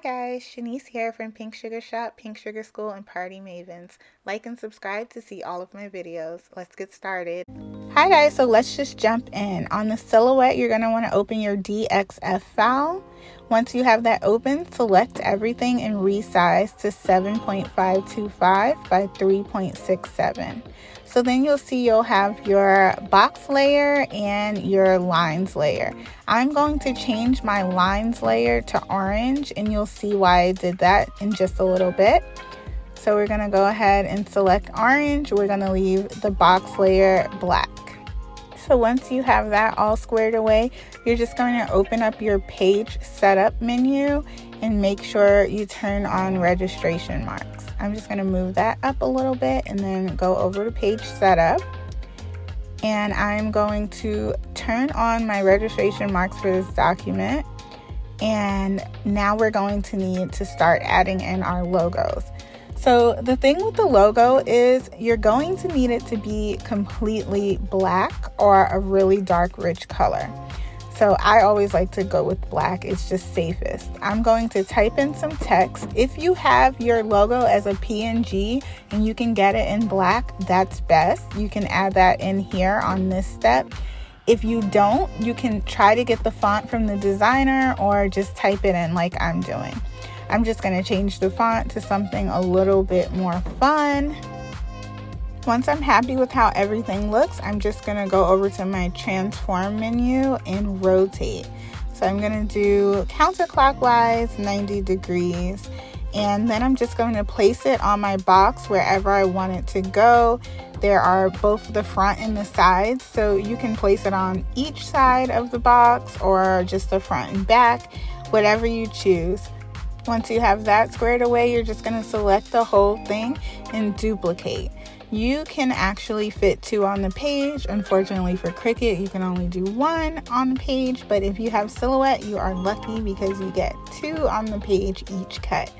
Hi guys, Shanice here from Pink Sugar Shop, Pink Sugar School, and Party Mavens. Like and subscribe to see all of my videos. Let's get started. Hi guys, so let's just jump in. On the silhouette, you're going to want to open your DXF file. Once you have that open, select everything and resize to 7.525 by 3.67. So then you'll see you'll have your box layer and your lines layer. I'm going to change my lines layer to orange, and you'll see why I did that in just a little bit. So we're going to go ahead and select orange. We're going to leave the box layer black. So once you have that all squared away, you're just going to open up your page setup menu and make sure you turn on registration marks. I'm just going to move that up a little bit and then go over to page setup. And I'm going to turn on my registration marks for this document. And now we're going to need to start adding in our logos. So the thing with the logo is you're going to need it to be completely black or a really dark, rich color. So I always like to go with black. It's just safest. I'm going to type in some text. If you have your logo as a PNG and you can get it in black, that's best. You can add that in here on this step. If you don't, you can try to get the font from the designer or just type it in like I'm doing. I'm just going to change the font to something a little bit more fun. Once I'm happy with how everything looks, I'm just going to go over to my transform menu and rotate. So I'm going to do counterclockwise 90 degrees. And then I'm just going to place it on my box wherever I want it to go. There are both the front and the sides, so you can place it on each side of the box or just the front and back, whatever you choose. Once you have that squared away, you're just going to select the whole thing and duplicate. You can actually fit 2 on the page. Unfortunately for Cricut, you can only do 1 on the page, but if you have silhouette, you are lucky because you get 2 on the page each cut.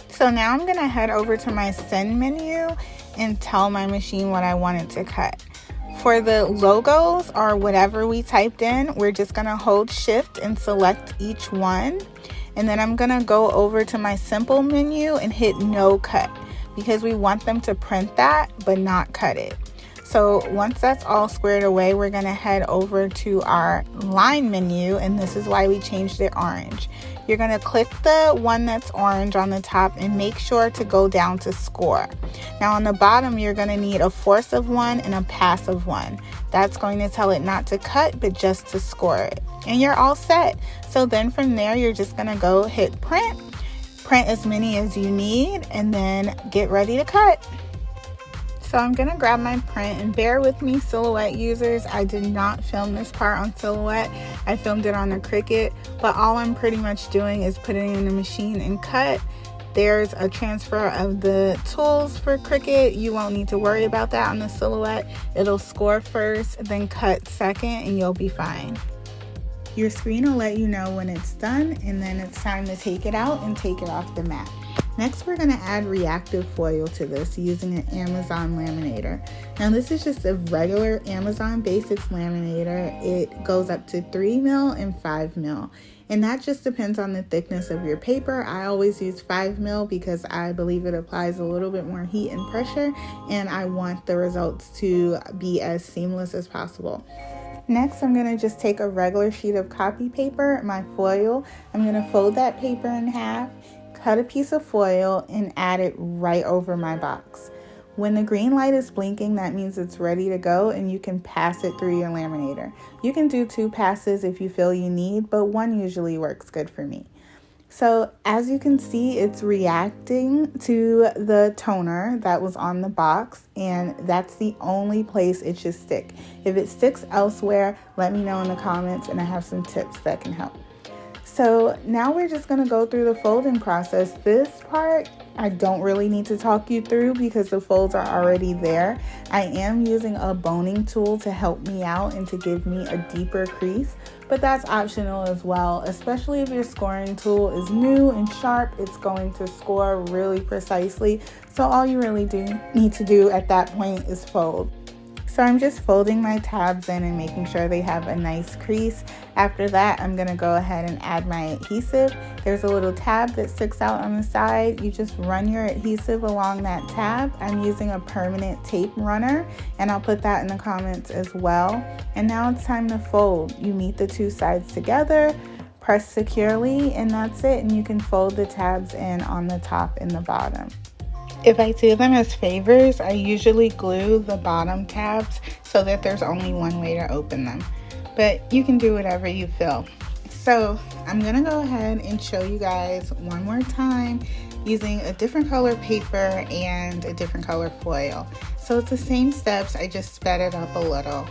So now I'm going to head over to my send menu and tell my machine what I want it to cut. For the logos or whatever we typed in, we're just going to hold shift and select each one. And then I'm going to go over to my simple menu and hit no cut because we want them to print that but not cut it. So once that's all squared away, we're going to head over to our line menu, and this is why we changed it orange. You're going to click the one that's orange on the top and make sure to go down to score. Now on the bottom, you're going to need a force of 1 and a pass of 1. That's going to tell it not to cut, but just to score it. And you're all set. So then from there, you're just going to go hit print as many as you need, and then get ready to cut. So I'm going to grab my print, and bear with me, Silhouette users. I did not film this part on Silhouette. I filmed it on a Cricut, but all I'm pretty much doing is putting it in the machine and cut. There's a transfer of the tools for Cricut. You won't need to worry about that on the Silhouette. It'll score first, then cut second, and you'll be fine. Your screen will let you know when it's done, and then it's time to take it out and take it off the mat. Next, we're going to add reactive foil to this using an Amazon laminator. Now, this is just a regular Amazon Basics laminator. It goes up to 3 mil and 5 mil. And that just depends on the thickness of your paper. I always use 5 mil because I believe it applies a little bit more heat and pressure, and I want the results to be as seamless as possible. Next, I'm going to just take a regular sheet of copy paper, my foil. I'm going to fold that paper in half, cut a piece of foil, and add it right over my box. When the green light is blinking, that means it's ready to go and you can pass it through your laminator. You can do 2 passes if you feel you need, but 1 usually works good for me. So as you can see, it's reacting to the toner that was on the box, and that's the only place it should stick. If it sticks elsewhere, let me know in the comments and I have some tips that can help. So now we're just going to go through the folding process. This part I don't really need to talk you through because the folds are already there. I am using a boning tool to help me out and to give me a deeper crease, but that's optional as well, especially if your scoring tool is new and sharp. It's going to score really precisely. So all you really do need to do at that point is fold. So I'm just folding my tabs in and making sure they have a nice crease. After that, I'm gonna go ahead and add my adhesive. There's a little tab that sticks out on the side. You just run your adhesive along that tab. I'm using a permanent tape runner, and I'll put that in the comments as well. And now it's time to fold. You meet the two sides together, press securely, and that's it. And you can fold the tabs in on the top and the bottom. If I do them as favors, I usually glue the bottom tabs so that there's only one way to open them. But you can do whatever you feel. So I'm gonna go ahead and show you guys one more time using a different color paper and a different color foil. So it's the same steps, I just sped it up a little.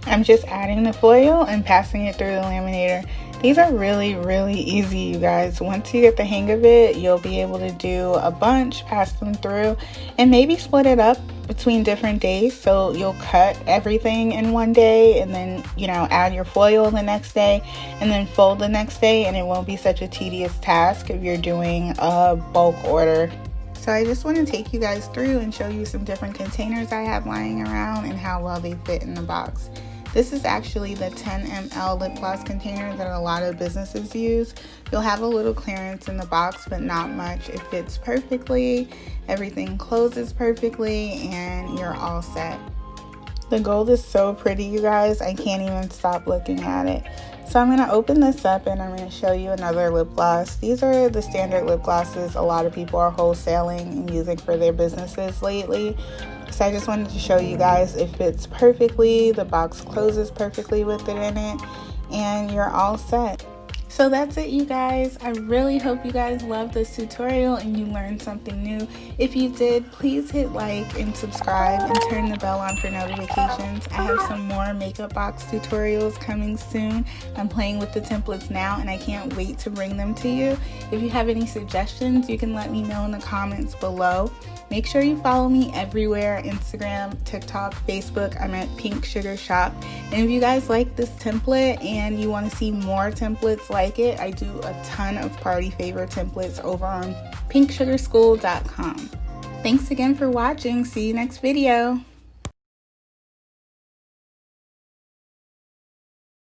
I'm just adding the foil and passing it through the laminator. These are really easy, you guys. Once you get the hang of it, you'll be able to do a bunch, pass them through, and maybe split it up between different days. So you'll cut everything in one day and then, add your foil the next day and then fold the next day, and it won't be such a tedious task if you're doing a bulk order. So I just want to take you guys through and show you some different containers I have lying around and how well they fit in the box. This is actually the 10 ml lip gloss container that a lot of businesses use. You'll have a little clearance in the box, but not much. It fits perfectly, everything closes perfectly, and you're all set. The gold is so pretty, you guys. I can't even stop looking at it. So I'm going to open this up and I'm going to show you another lip gloss. These are the standard lip glosses a lot of people are wholesaling and using for their businesses lately. So I just wanted to show you guys it fits perfectly, the box closes perfectly with it in it, and you're all set. So that's it, you guys. I really hope you guys loved this tutorial and you learned something new. If you did, please hit like and subscribe and turn the bell on for notifications. I have some more makeup box tutorials coming soon. I'm playing with the templates now and I can't wait to bring them to you. If you have any suggestions, you can let me know in the comments below. Make sure you follow me everywhere: Instagram, TikTok, Facebook. I'm at Pink Sugar Shop. And if you guys like this template and you want to see more templates like it, I do a ton of party favor templates over on pinksugarschool.com. Thanks again for watching. See you next video.